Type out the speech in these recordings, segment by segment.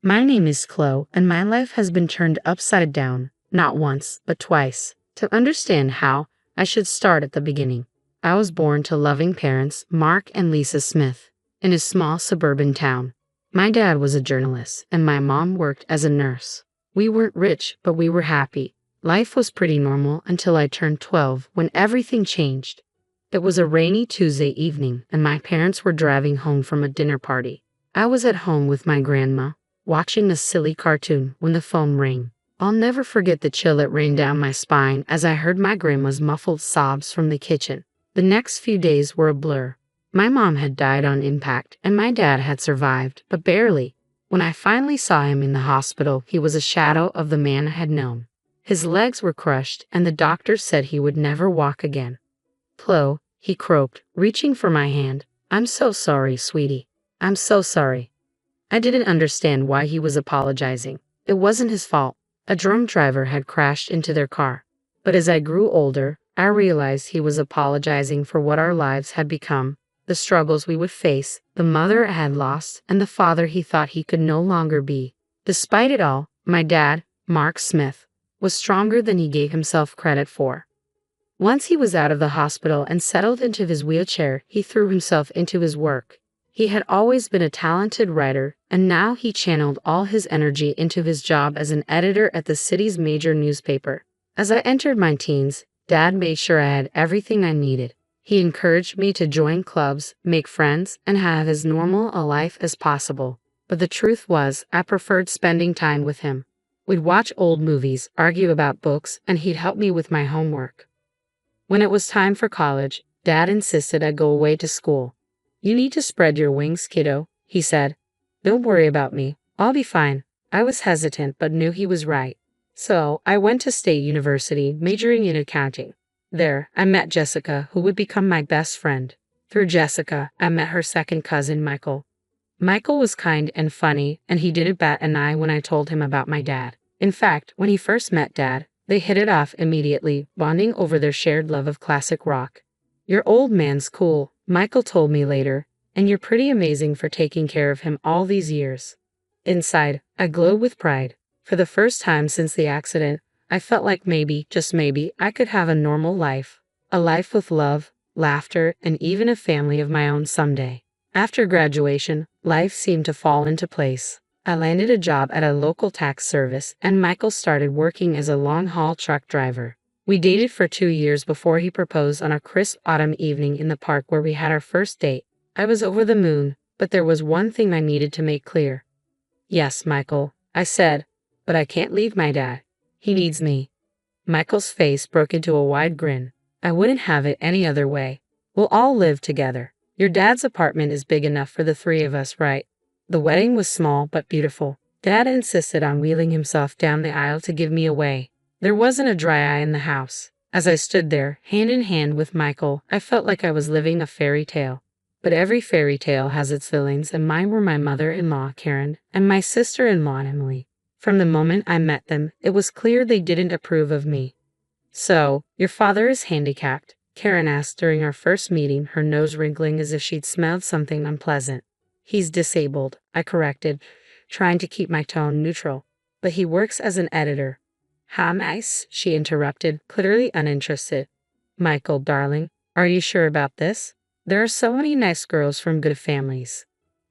My name is Chloe, and my life has been turned upside down, not once, but twice. To understand how, I should start at the beginning. I was born to loving parents, Mark and Lisa Smith, in a small suburban town. My dad was a journalist, and my mom worked as a nurse. We weren't rich, but we were happy. Life was pretty normal until I turned 12, when everything changed. It was a rainy Tuesday evening, and my parents were driving home from a dinner party. I was at home with my grandma, watching a silly cartoon when the phone rang. I'll never forget the chill that ran down my spine as I heard my grandma's muffled sobs from the kitchen. The next few days were a blur. My mom had died on impact, and my dad had survived, but barely. When I finally saw him in the hospital, he was a shadow of the man I had known. His legs were crushed, and the doctors said he would never walk again. Chloe, he croaked, reaching for my hand. I'm so sorry, sweetie. I'm so sorry. I didn't understand why he was apologizing. It wasn't his fault. A drunk driver had crashed into their car. But as I grew older, I realized he was apologizing for what our lives had become, the struggles we would face, the mother I had lost, and the father he thought he could no longer be. Despite it all, my dad, Mark Smith, was stronger than he gave himself credit for. Once he was out of the hospital and settled into his wheelchair, he threw himself into his work. He had always been a talented writer, and now he channeled all his energy into his job as an editor at the city's major newspaper. As I entered my teens, Dad made sure I had everything I needed. He encouraged me to join clubs, make friends, and have as normal a life as possible. But the truth was, I preferred spending time with him. We'd watch old movies, argue about books, and he'd help me with my homework. When it was time for college, Dad insisted I go away to school. You need to spread your wings, kiddo, he said. Don't worry about me. I'll be fine. I was hesitant but knew he was right. So, I went to State University, majoring in accounting. There, I met Jessica, who would become my best friend. Through Jessica, I met her second cousin, Michael. Michael was kind and funny, and he didn't bat an eye when I told him about my dad. In fact, when he first met Dad, they hit it off immediately, bonding over their shared love of classic rock. Your old man's cool, Michael told me later, and you're pretty amazing for taking care of him all these years. Inside, I glowed with pride. For the first time since the accident, I felt like maybe, just maybe, I could have a normal life. A life with love, laughter, and even a family of my own someday. After graduation, life seemed to fall into place. I landed a job at a local tax service, and Michael started working as a long-haul truck driver. We dated for 2 years before he proposed on a crisp autumn evening in the park where we had our first date. I was over the moon, but there was one thing I needed to make clear. Yes, Michael, I said, but I can't leave my dad. He needs me. Michael's face broke into a wide grin. I wouldn't have it any other way. We'll all live together. Your dad's apartment is big enough for the 3 of us, right? The wedding was small but beautiful. Dad insisted on wheeling himself down the aisle to give me away. There wasn't a dry eye in the house. As I stood there, hand in hand with Michael, I felt like I was living a fairy tale. But every fairy tale has its villains, and mine were my mother-in-law, Karen, and my sister-in-law, Emily. From the moment I met them, it was clear they didn't approve of me. So, your father is handicapped? Karen asked during our first meeting, her nose wrinkling as if she'd smelled something unpleasant. He's disabled, I corrected, trying to keep my tone neutral. But he works as an editor. How nice, she interrupted, clearly uninterested. Michael, darling, are you sure about this? There are so many nice girls from good families.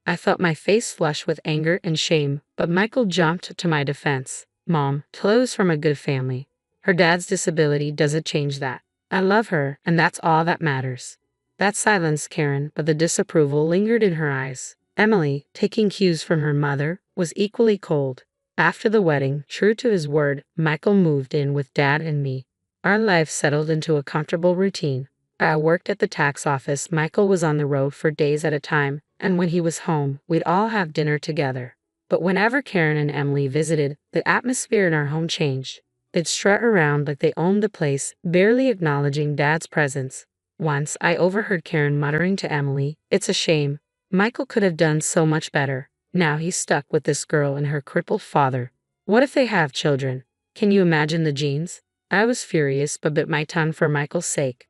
I felt my face flush with anger and shame, but Michael jumped to my defense. Mom, Chloe's from a good family. Her dad's disability doesn't change that. I love her, and that's all that matters. That silenced Karen, but the disapproval lingered in her eyes. Emily, taking cues from her mother, was equally cold. After the wedding, true to his word, Michael moved in with Dad and me. Our life settled into a comfortable routine. I worked at the tax office. Michael was on the road for days at a time, and when he was home, we'd all have dinner together. But whenever Karen and Emily visited, the atmosphere in our home changed. They'd strut around like they owned the place, barely acknowledging Dad's presence. Once, I overheard Karen muttering to Emily, "It's a shame. Michael could have done so much better. Now he's stuck with this girl and her crippled father. What if they have children? Can you imagine the genes?" I was furious but bit my tongue for Michael's sake.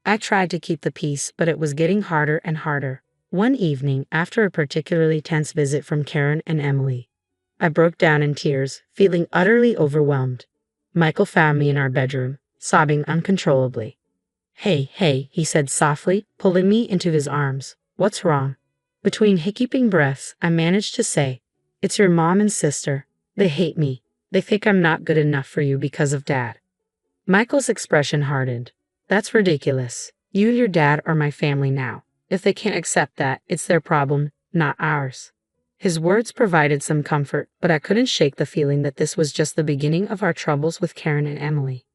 I tried to keep the peace, but it was getting harder and harder. One evening, after a particularly tense visit from Karen and Emily, I broke down in tears, feeling utterly overwhelmed. Michael found me in our bedroom, sobbing uncontrollably. Hey, hey, he said softly, pulling me into his arms. What's wrong? Between hiccuping breaths, I managed to say, It's your mom and sister. They hate me. They think I'm not good enough for you because of Dad. Michael's expression hardened. That's ridiculous. You and your dad are my family now. If they can't accept that, it's their problem, not ours. His words provided some comfort, but I couldn't shake the feeling that this was just the beginning of our troubles with Karen and Emily.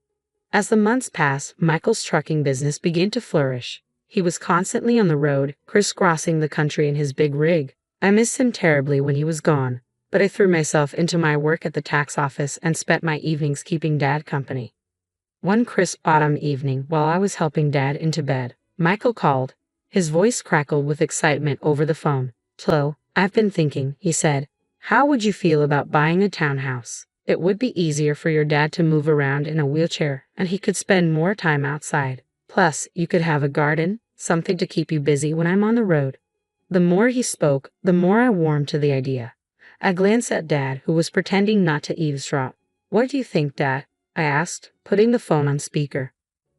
As the months passed, Michael's trucking business began to flourish. He was constantly on the road, crisscrossing the country in his big rig. I missed him terribly when he was gone, but I threw myself into my work at the tax office and spent my evenings keeping Dad company. One crisp autumn evening, while I was helping Dad into bed, Michael called. His voice crackled with excitement over the phone. Flo, I've been thinking, he said. How would you feel about buying a townhouse? It would be easier for your dad to move around in a wheelchair, and he could spend more time outside. Plus, you could have a garden, something to keep you busy when I'm on the road. The more he spoke, the more I warmed to the idea. I glanced at Dad, who was pretending not to eavesdrop. What do you think, Dad? I asked, putting the phone on speaker.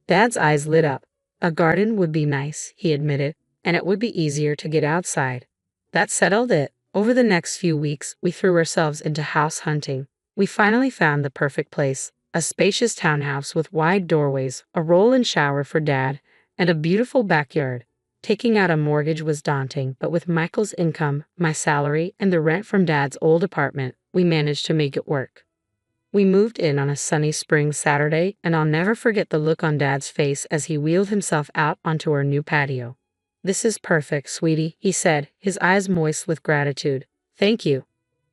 Dad's eyes lit up. A garden would be nice, he admitted, and it would be easier to get outside. That settled it. Over the next few weeks, we threw ourselves into house hunting. We finally found the perfect place, a spacious townhouse with wide doorways, a roll-in shower for Dad, and a beautiful backyard. Taking out a mortgage was daunting, but with Michael's income, my salary, and the rent from Dad's old apartment, we managed to make it work. We moved in on a sunny spring Saturday, and I'll never forget the look on Dad's face as he wheeled himself out onto our new patio. This is perfect, sweetie, he said, his eyes moist with gratitude. Thank you.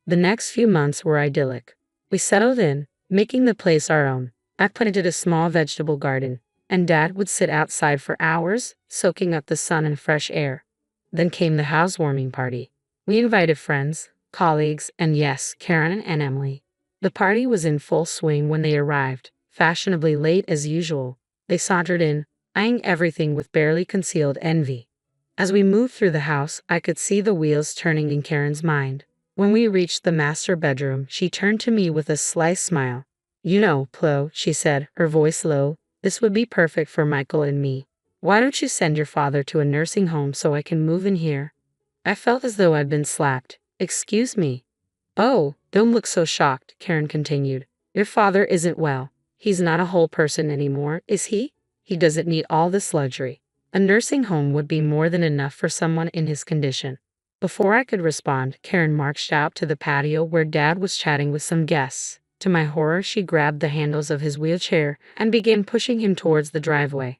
The next few months were idyllic. We settled in, making the place our own. I planted a small vegetable garden, and Dad would sit outside for hours, soaking up the sun and fresh air. Then came the housewarming party. We invited friends, colleagues, and yes, Karen and Emily. The party was in full swing when they arrived, fashionably late as usual. They sauntered in, eyeing everything with barely concealed envy. As we moved through the house, I could see the wheels turning in Karen's mind. When we reached the master bedroom, she turned to me with a sly smile. You know, Flo, she said, her voice low, this would be perfect for Michael and me. Why don't you send your father to a nursing home so I can move in here? I felt as though I'd been slapped. Excuse me. Oh, don't look so shocked, Karen continued. Your father isn't well. He's not a whole person anymore, is he? He doesn't need all this luxury. A nursing home would be more than enough for someone in his condition. Before I could respond, Karen marched out to the patio where Dad was chatting with some guests. To my horror, she grabbed the handles of his wheelchair and began pushing him towards the driveway.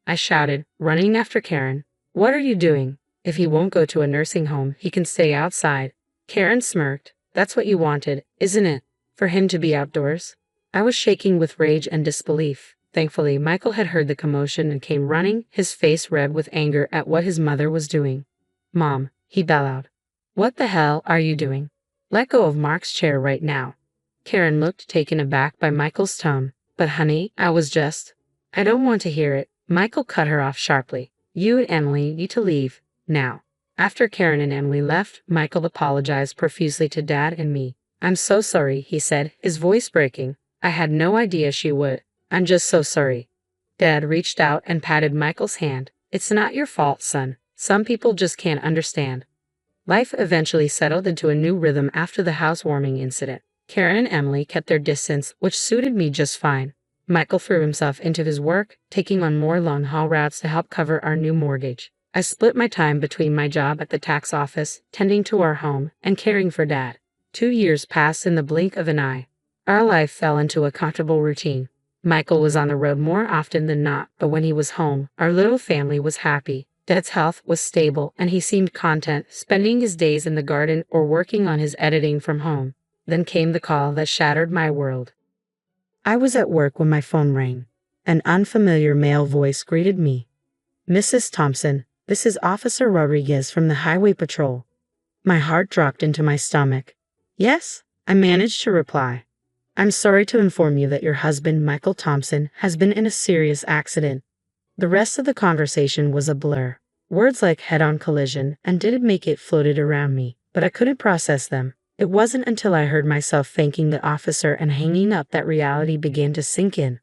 I shouted, running after Karen, What are you doing? If he won't go to a nursing home, he can stay outside. Karen smirked. That's what you wanted, isn't it? For him to be outdoors? I was shaking with rage and disbelief. Thankfully, Michael had heard the commotion and came running, his face red with anger at what his mother was doing. Mom, he bellowed. What the hell are you doing? Let go of Mark's chair right now. Karen looked taken aback by Michael's tone. But honey, I don't want to hear it. Michael cut her off sharply. You and Emily need to leave, now. After Karen and Emily left, Michael apologized profusely to Dad and me. I'm so sorry, he said, his voice breaking. I had no idea she would. I'm just so sorry. Dad reached out and patted Michael's hand. It's not your fault, son. Some people just can't understand. Life eventually settled into a new rhythm after the housewarming incident. Karen and Emily kept their distance, which suited me just fine. Michael threw himself into his work, taking on more long-haul routes to help cover our new mortgage. I split my time between my job at the tax office, tending to our home, and caring for Dad. 2 years passed in the blink of an eye. Our life fell into a comfortable routine. Michael was on the road more often than not, but when he was home, our little family was happy. Dad's health was stable, and he seemed content, spending his days in the garden or working on his editing from home. Then came the call that shattered my world. I was at work when my phone rang. An unfamiliar male voice greeted me. Mrs. Thompson, this is Officer Rodriguez from the Highway Patrol. My heart dropped into my stomach. Yes, I managed to reply. I'm sorry to inform you that your husband, Michael Thompson, has been in a serious accident. The rest of the conversation was a blur. Words like head-on collision and didn't make it floated around me, but I couldn't process them. It wasn't until I heard myself thanking the officer and hanging up that reality began to sink in.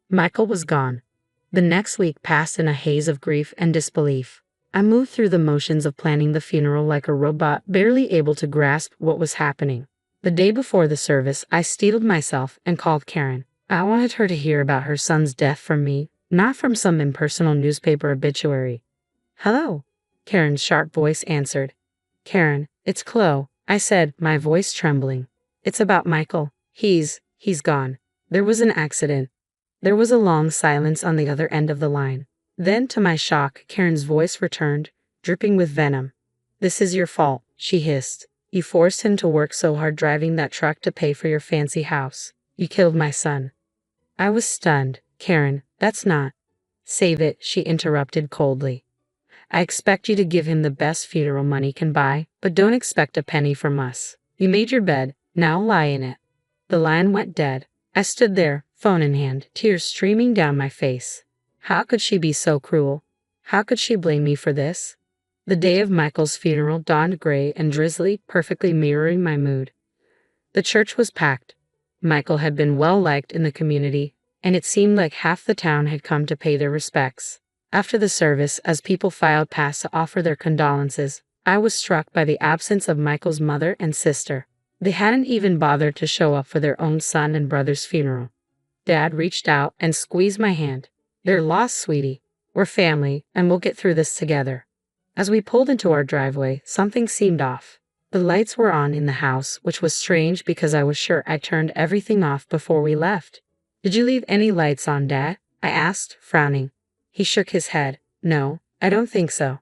Michael was gone. The next week passed in a haze of grief and disbelief. I moved through the motions of planning the funeral like a robot, barely able to grasp what was happening. The day before the service, I steeled myself and called Karen. I wanted her to hear about her son's death from me, not from some impersonal newspaper obituary. "Hello," Karen's sharp voice answered. "Karen, it's Chloe," I said, my voice trembling. "It's about Michael. He's gone. There was an accident." There was a long silence on the other end of the line. Then, to my shock, Karen's voice returned, dripping with venom. "This is your fault," she hissed. "You forced him to work so hard driving that truck to pay for your fancy house. You killed my son." I was stunned. "Karen, that's not—" "Save it," she interrupted coldly. "I expect you to give him the best funeral money can buy, but don't expect a penny from us. You made your bed, now lie in it." The line went dead. I stood there, phone in hand, tears streaming down my face. How could she be so cruel? How could she blame me for this? The day of Michael's funeral dawned gray and drizzly, perfectly mirroring my mood. The church was packed. Michael had been well liked in the community, and it seemed like half the town had come to pay their respects. After the service, as people filed past to offer their condolences, I was struck by the absence of Michael's mother and sister. They hadn't even bothered to show up for their own son and brother's funeral. Dad reached out and squeezed my hand. "They're lost, sweetie. We're family, and we'll get through this together." As we pulled into our driveway, something seemed off. The lights were on in the house, which was strange because I was sure I turned everything off before we left. "Did you leave any lights on, Dad?" I asked, frowning. He shook his head. "No, I don't think so."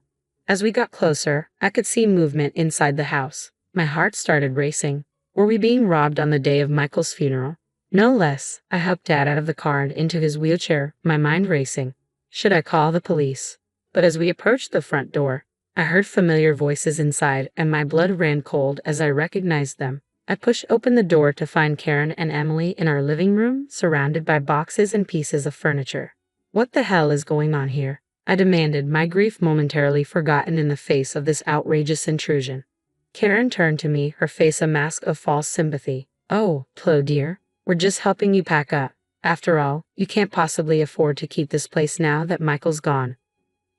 As we got closer, I could see movement inside the house. My heart started racing. Were we being robbed on the day of Michael's funeral? No less. I helped Dad out of the car and into his wheelchair, my mind racing. Should I call the police? But as we approached the front door, I heard familiar voices inside, and my blood ran cold as I recognized them. I pushed open the door to find Karen and Emily in our living room, surrounded by boxes and pieces of furniture. "What the hell is going on here?" I demanded, my grief momentarily forgotten in the face of this outrageous intrusion. Karen turned to me, her face a mask of false sympathy. "Oh, Chloe dear, we're just helping you pack up. After all, you can't possibly afford to keep this place now that Michael's gone."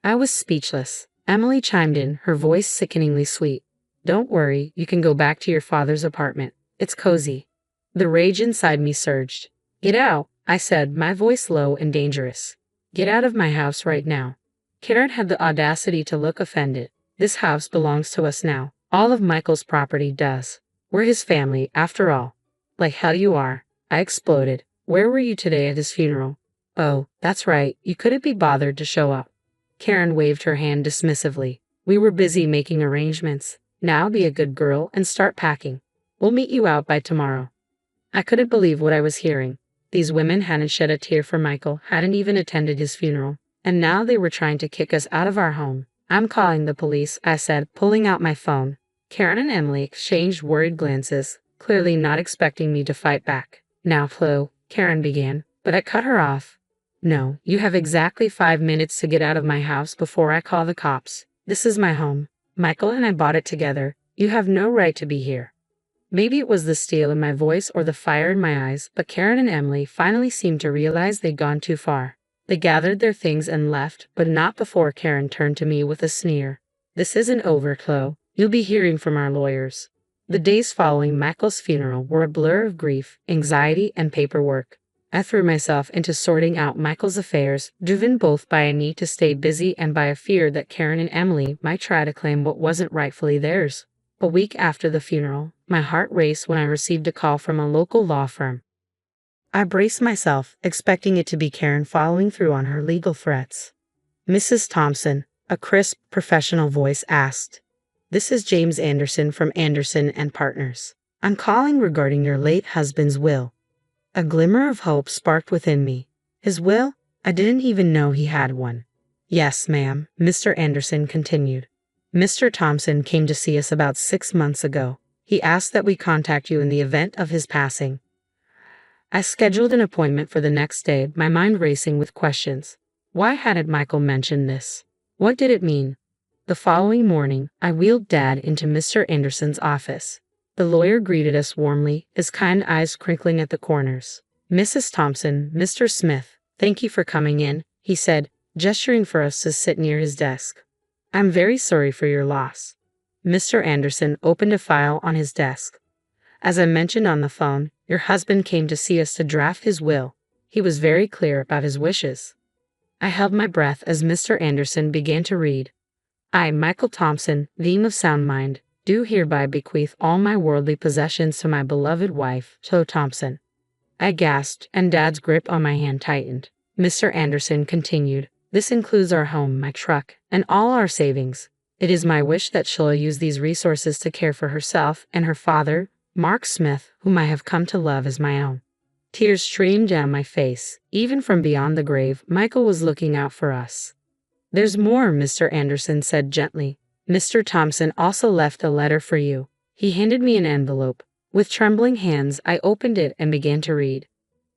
I was speechless. Emily chimed in, her voice sickeningly sweet. "Don't worry, you can go back to your father's apartment. It's cozy." The rage inside me surged. "Get out," I said, my voice low and dangerous. "Get out of my house right now." Karen had the audacity to look offended. "This house belongs to us now. All of Michael's property does. We're his family, after all." "Like hell you are," I exploded. "Where were you today at his funeral?" "Oh, that's right, you couldn't be bothered to show up." Karen waved her hand dismissively. "We were busy making arrangements. Now be a good girl and start packing. We'll meet you out by tomorrow." I couldn't believe what I was hearing. These women hadn't shed a tear for Michael, hadn't even attended his funeral, and now they were trying to kick us out of our home. "I'm calling the police," I said, pulling out my phone. Karen and Emily exchanged worried glances, clearly not expecting me to fight back. "Now, Chloe," Karen began, but I cut her off. "No, you have exactly 5 minutes to get out of my house before I call the cops. This is my home. Michael and I bought it together. You have no right to be here." Maybe it was the steel in my voice or the fire in my eyes, but Karen and Emily finally seemed to realize they'd gone too far. They gathered their things and left, but not before Karen turned to me with a sneer. "This isn't over, Chloe. You'll be hearing from our lawyers." The days following Michael's funeral were a blur of grief, anxiety, and paperwork. I threw myself into sorting out Michael's affairs, driven both by a need to stay busy and by a fear that Karen and Emily might try to claim what wasn't rightfully theirs. A week after the funeral, my heart raced when I received a call from a local law firm. I braced myself, expecting it to be Karen following through on her legal threats. "Mrs. Thompson," a crisp, professional voice asked. "This is James Anderson from Anderson and Partners. I'm calling regarding your late husband's will." A glimmer of hope sparked within me. "His will? I didn't even know he had one." "Yes, ma'am," Mr. Anderson continued. "Mr. Thompson came to see us about 6 months ago. He asked that we contact you in the event of his passing." I scheduled an appointment for the next day, my mind racing with questions. Why hadn't Michael mentioned this? What did it mean? The following morning, I wheeled Dad into Mr. Anderson's office. The lawyer greeted us warmly, his kind eyes crinkling at the corners. "Mrs. Thompson, Mr. Smith, thank you for coming in," he said, gesturing for us to sit near his desk. "I'm very sorry for your loss." Mr. Anderson opened a file on his desk. "As I mentioned on the phone, your husband came to see us to draft his will. He was very clear about his wishes." I held my breath as Mr. Anderson began to read. "I, Michael Thompson, Dean of sound mind, do hereby bequeath all my worldly possessions to my beloved wife, Chloe Thompson." I gasped, and Dad's grip on my hand tightened. Mr. Anderson continued, "This includes our home, my truck, and all our savings. It is my wish that she'll use these resources to care for herself and her father, Mark Smith, whom I have come to love as my own." Tears streamed down my face. Even from beyond the grave, Michael was looking out for us. "There's more," Mr. Anderson said gently. "Mr. Thompson also left a letter for you." He handed me an envelope. With trembling hands, I opened it and began to read.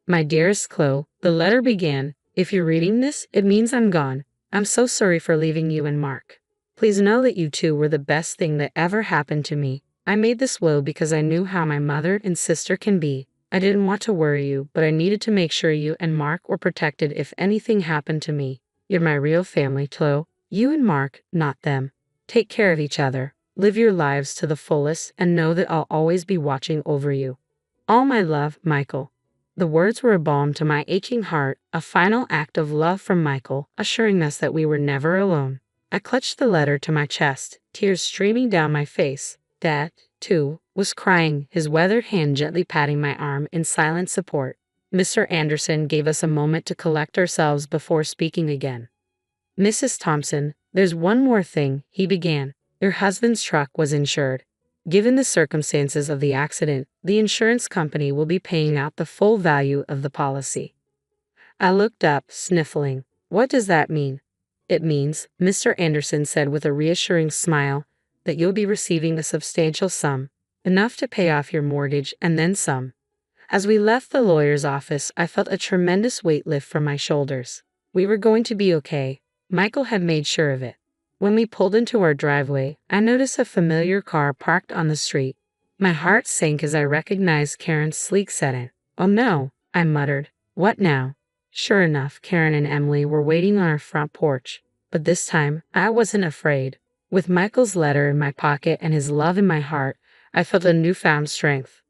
"My dearest Chloe," the letter began, "if you're reading this, it means I'm gone. I'm so sorry for leaving you and Mark. Please know that you two were the best thing that ever happened to me. I made this will because I knew how my mother and sister can be. I didn't want to worry you, but I needed to make sure you and Mark were protected if anything happened to me. You're my real family, Chloe. You and Mark, not them. Take care of each other. Live your lives to the fullest and know that I'll always be watching over you. All my love, Michael." The words were a balm to my aching heart, a final act of love from Michael, assuring us that we were never alone. I clutched the letter to my chest, tears streaming down my face. Dad, too, was crying, his weathered hand gently patting my arm in silent support. Mr. Anderson gave us a moment to collect ourselves before speaking again. "Mrs. Thompson, there's one more thing," he began. "Your husband's truck was insured. Given the circumstances of the accident, the insurance company will be paying out the full value of the policy." I looked up, sniffling. "What does that mean?" "It means," Mr. Anderson said with a reassuring smile, "that you'll be receiving a substantial sum, enough to pay off your mortgage and then some." As we left the lawyer's office, I felt a tremendous weight lift from my shoulders. We were going to be okay. Michael had made sure of it. When we pulled into our driveway, I noticed a familiar car parked on the street. My heart sank as I recognized Karen's sleek sedan. "Oh no," I muttered. "What now?" Sure enough, Karen and Emily were waiting on our front porch. But this time, I wasn't afraid. With Michael's letter in my pocket and his love in my heart, I felt a newfound strength.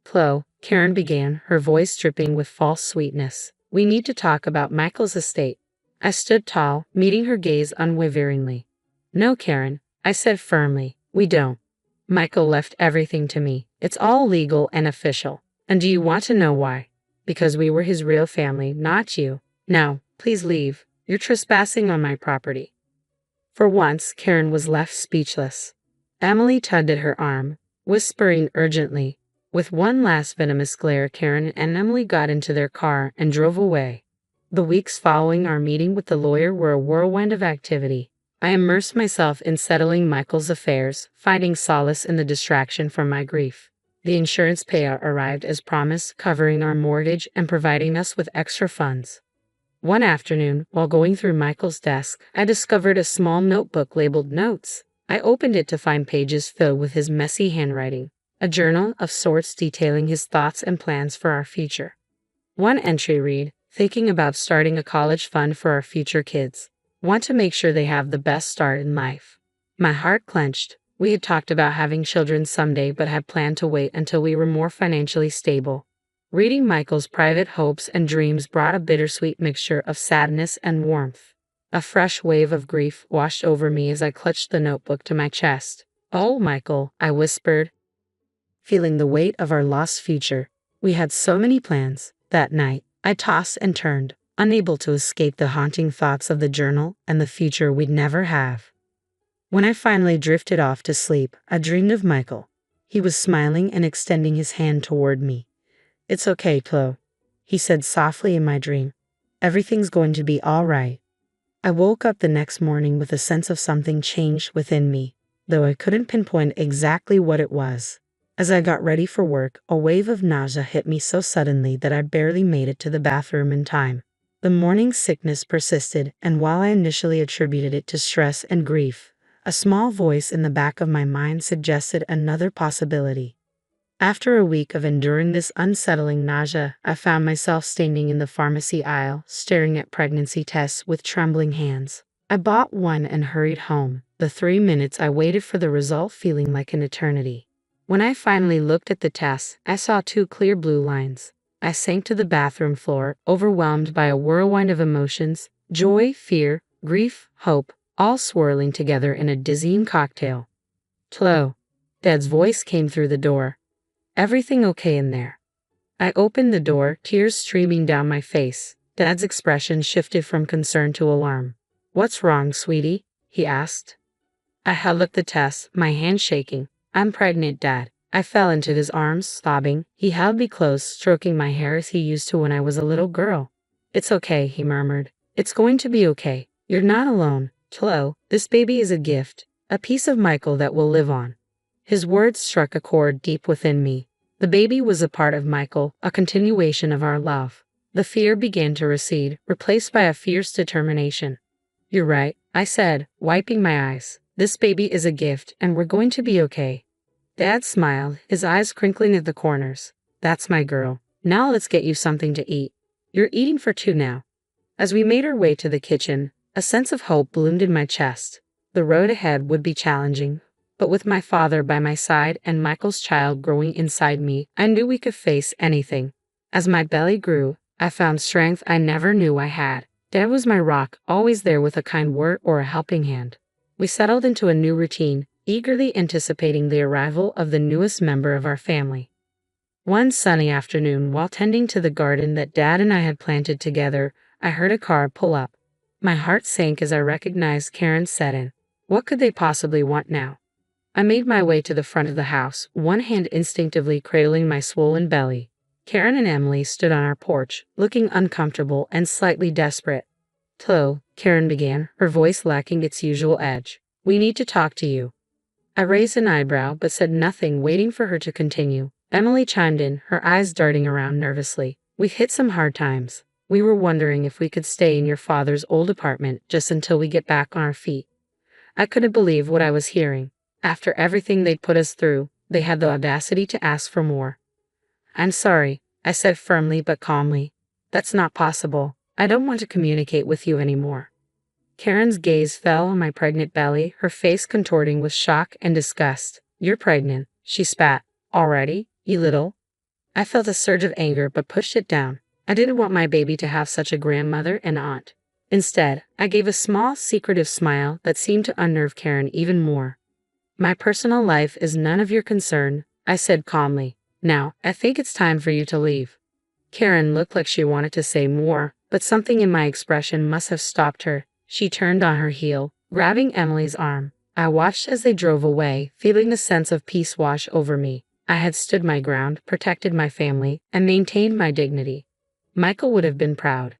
"Chloe," Karen began, her voice dripping with false sweetness, "we need to talk about Michael's estate." I stood tall, meeting her gaze unwaveringly. "No, Karen," I said firmly, "we don't. Michael left everything to me. It's all legal and official. And do you want to know why? Because we were his real family, not you. Now, please leave. You're trespassing on my property." For once, Karen was left speechless. Emily tugged at her arm, whispering urgently. With one last venomous glare, Karen and Emily got into their car and drove away. The weeks following our meeting with the lawyer were a whirlwind of activity. I immersed myself in settling Michael's affairs, finding solace in the distraction from my grief. The insurance payout arrived as promised, covering our mortgage and providing us with extra funds. One afternoon, while going through Michael's desk, I discovered a small notebook labeled Notes. I opened it to find pages filled with his messy handwriting, a journal of sorts detailing his thoughts and plans for our future. One entry read, "Thinking about starting a college fund for our future kids. Want to make sure they have the best start in life." My heart clenched. We had talked about having children someday but had planned to wait until we were more financially stable. Reading Michael's private hopes and dreams brought a bittersweet mixture of sadness and warmth. A fresh wave of grief washed over me as I clutched the notebook to my chest. "Oh, Michael," I whispered, feeling the weight of our lost future. We had so many plans. That night, I tossed and turned, unable to escape the haunting thoughts of the journal and the future we'd never have. When I finally drifted off to sleep, I dreamed of Michael. He was smiling and extending his hand toward me. "It's okay, Chloe," he said softly in my dream. "Everything's going to be all right." I woke up the next morning with a sense of something changed within me, though I couldn't pinpoint exactly what it was. As I got ready for work, a wave of nausea hit me so suddenly that I barely made it to the bathroom in time. The morning sickness persisted, and while I initially attributed it to stress and grief, a small voice in the back of my mind suggested another possibility. After a week of enduring this unsettling nausea, I found myself standing in the pharmacy aisle, staring at pregnancy tests with trembling hands. I bought one and hurried home, the 3 minutes I waited for the result feeling like an eternity. When I finally looked at the test, I saw two clear blue lines. I sank to the bathroom floor, overwhelmed by a whirlwind of emotions: joy, fear, grief, hope, all swirling together in a dizzying cocktail. "Chloe." Dad's voice came through the door. "Everything okay in there?" I opened the door, tears streaming down my face. Dad's expression shifted from concern to alarm. "What's wrong, sweetie?" he asked. I held up the test, my hand shaking. "I'm pregnant, Dad." I fell into his arms, sobbing. He held me close, stroking my hair as he used to when I was a little girl. "It's okay," he murmured. "It's going to be okay. You're not alone, Chloe. This baby is a gift, a piece of Michael that will live on." His words struck a chord deep within me. The baby was a part of Michael, a continuation of our love. The fear began to recede, replaced by a fierce determination. "You're right," I said, wiping my eyes. "This baby is a gift, and we're going to be okay." Dad smiled, his eyes crinkling at the corners. "That's my girl. Now let's get you something to eat. You're eating for two now." As we made our way to the kitchen, a sense of hope bloomed in my chest. The road ahead would be challenging, but with my father by my side and Michael's child growing inside me, I knew we could face anything. As my belly grew, I found strength I never knew I had. Dad was my rock, always there with a kind word or a helping hand. We settled into a new routine, eagerly anticipating the arrival of the newest member of our family. One sunny afternoon, while tending to the garden that Dad and I had planted together, I heard a car pull up. My heart sank as I recognized Karen Seddon. What could they possibly want now? I made my way to the front of the house, one hand instinctively cradling my swollen belly. Karen and Emily stood on our porch, looking uncomfortable and slightly desperate. "Chloe," Karen began, her voice lacking its usual edge. "We need to talk to you." I raised an eyebrow but said nothing, waiting for her to continue. Emily chimed in, her eyes darting around nervously. "We've hit some hard times. We were wondering if we could stay in your father's old apartment just until we get back on our feet." I couldn't believe what I was hearing. After everything they'd put us through, they had the audacity to ask for more. "I'm sorry," I said firmly but calmly. "That's not possible. I don't want to communicate with you anymore." Karen's gaze fell on my pregnant belly, her face contorting with shock and disgust. "You're pregnant," she spat. "Already, you little—" I felt a surge of anger but pushed it down. I didn't want my baby to have such a grandmother and aunt. Instead, I gave a small, secretive smile that seemed to unnerve Karen even more. "My personal life is none of your concern," I said calmly. "Now, I think it's time for you to leave." Karen looked like she wanted to say more, but something in my expression must have stopped her. She turned on her heel, grabbing Emily's arm. I watched as they drove away, feeling the sense of peace wash over me. I had stood my ground, protected my family, and maintained my dignity. Michael would have been proud.